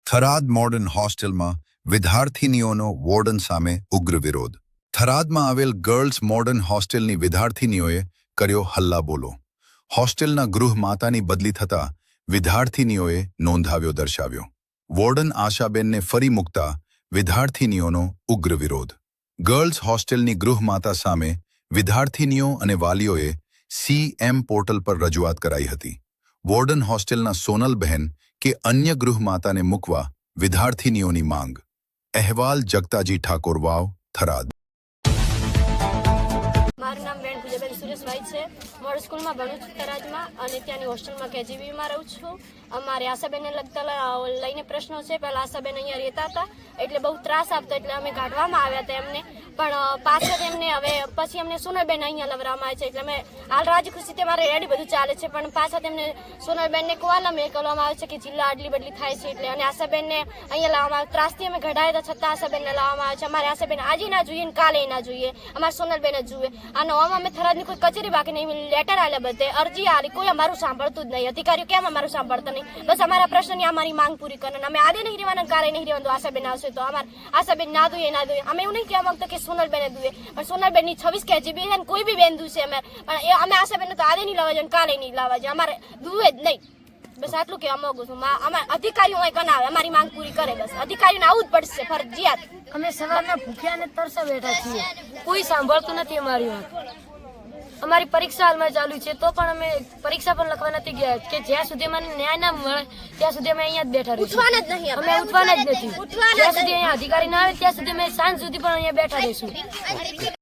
Tharad modern હોસ્ટેલમાં વિદ્યાર્થિનીઓનો warden સામે ઉગ્ર વિરોધ. થરાદમાં આવેલ ગર્લ્સ મોડર્ન હોસ્ટેલની વિદ્યાર્થિનીઓએ કર્યો હલ્લાબોલો. હોસ્ટેલના ગૃહમાતાની બદલી થતા વિદ્યાર્થિનીઓએ નોંધાવ્યો દર્શાવ્યો. વોર્ડન આશાબેનને ફરી મૂકતા વિદ્યાર્થિનીઓનો ઉગ્ર વિરોધ. ગર્લ્સ હોસ્ટેલની ગૃહમાતા સામે વિદ્યાર્થિનીઓ અને વાલીઓએ CM પોર્ટલ પર રજૂઆત કરાઈ હતી. વોર્ડન હોસ્ટેલના સોનલબહેન કે અન્ય ગૃહમાતાને મૂકવા વિદ્યાર્થિનીઓની માંગ. અહેવાલ જગતાજી ઠાકોર વાવ, થરાદ. મારું નામ બેન પૂજાબેન સુરેશભાઈ છે. મોડલ સ્કૂલમાં ભણું છું થરાદમાં અને ત્યાંની હોસ્ટેલમાં KGBમાં રહું છું. અમારે આશાબેનને લગતા લઈને પ્રશ્નો છે. પહેલાં આશાબેન અહીંયા રહેતા હતા એટલે બહુ ત્રાસ આપતો એટલે અમે કાઢવામાં આવ્યા હતા એમને, પણ પાછળ એમને હવે પછી અમને સોનલબેન અહીંયા લવરાવવામાં આવે છે એટલે અમે હાલ રાજી ખુશીથી મારે રેડી બધું ચાલે છે, પણ પાછા તેમને સોનલબેનને કોવાલા મેં કરવામાં આવે છે કે જિલ્લા આડલી બદલી થાય છે એટલે, અને આશાબેનને અહીંયા લાવવામાં આવે. ત્રાસથી અમે ઘડાયા હતા છતાં આશાબેનને લાવવામાં આવે છે. અમારે આશાબેન આજે ના જોઈએ ને કાલે ના જોઈએ, અમારે સોનલબેન જ જોઈએ. અને આમ અમે થરાદની કોઈ કચેરી બાકી નહીં, લેટર આલ્યા બધે, અરજી આલી, કોઈ અમારું સાંભળતું જ નહીં. અધિકારીઓ કેમ અમારું સાંભળતા નહીં? બસ અમારા પ્રશ્નની અમારી માંગ પૂરી કરે. અમે આજે નહીં રહેવાના, કાલે નહીં રહેવાનું. આશાબેન આવશે તો અમારે આશાબેન ના દુએ ના દુએ. અમે એવું નહીં કહેવા માંગતા કે સોનલબેને દુએ, પણ સોનલબેનની 26 KGB છે ને કોઈ બી બેન દુશે અમે, પણ અમે આશાબેન તો આજે નહીં લાવવા જોઈએ, કાલે નહીં લાવવા જોઈએ. અમારે દુએ જ નહીં. બસ આટલું કહેવા માંગુ છું. અમારે અધિકારીઓ અહીં કનાવે, અમારી માંગ પૂરી કરે. બસ અધિકારીઓને આવું જ પડશે ફરજિયાત. અમે સવારના ભૂખ્યા અને તરસા બેઠા છીએ, કોઈ સાંભળતું નથી અમારી વાત. અમારી પરીક્ષા હાલમાં ચાલુ છે તો પણ અમે પરીક્ષા પણ લખવા નથી ગયા કે જ્યાં સુધી અમને ન્યાય ના મળે ત્યાં સુધી અમે અહીંયા જ બેઠા રહીશું. અમે ઉઠવાના જ નથી. જ્યાં સુધી અહીંયા અધિકારી ના આવે ત્યાં સુધી અમે સાંજ સુધી પણ અહીંયા બેઠા રહીશું.